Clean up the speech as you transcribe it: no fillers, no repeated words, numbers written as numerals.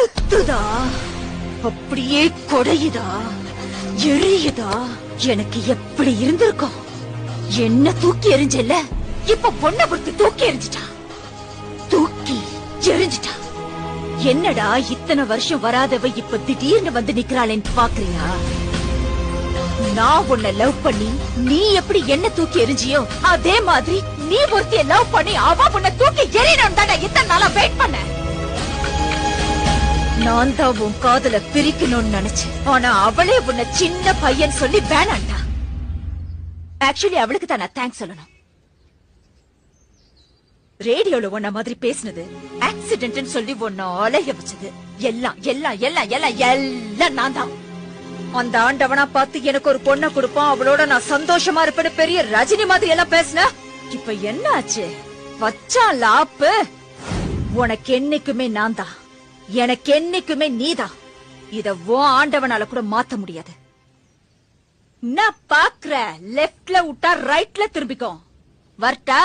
கொளுத்துதா, அப்படியே கொடையுதா, எரியுதா. எனக்கு எப்படி இருந்திருக்கும்? என்ன தூக்கி எறிஞ்சல, இப்ப பொண்ணை பொறுத்து தூக்கி எறிஞ்சிட்டா, தூக்கி எறிஞ்சிட்டா. என்னடா இத்தனை வருஷம் வராதவ இப்ப திடீர்னு வந்து நிக்கிறாளேன்னு பாக்குறியா? நான் உன்னை லவ் பண்ணி நீ எப்படி என்ன தூக்கி எறிஞ்சியோ அதே மாதிரி நீ ஒருத்திய லவ் பண்ணி அவ உன்னை தூக்கி எறியணும் தானே இத்தனை நாளா வெயிட் பண்ண. நான் தான் உன் காதல பிரிக்கணும்னு நினைச்சேன். ஆனா அவளே உன்னை சின்ன பையன் சொல்லி வேணாண்டா. ஆக்சுவலி அவளுக்கு தான் நான் தேங்க்ஸ் சொல்லணும். ரேடியோல உன்ன மாதிரி பேசினது, ஆக்சிடென்ட் சொல்லி உன்ன அலைய வச்சது எல்லாம் எல்லாம் எல்லாம் எல்லாம் எல்லாம் நான் தான். அந்த ஆண்டவனா பார்த்து எனக்கு ஒரு பொண்ணை கொடுப்பான், அவளோட நான் சந்தோஷமா இருப்பேன்னு பெரிய ரஜினி மாதிரி எல்லாம் பேசின. இப்ப என்ன ஆச்சு? வச்சான் லாப்பு. உனக்கு என்னைக்குமே நான் தான், எனக்கு என்னைக்குமே நீதான். இத உன் ஆண்டவனால கூட மாத்த முடியாது. நான் பாக்குற லெப்ட்ல விட்டா ரைட்ல திரும்பிக்கும். வரட்டா?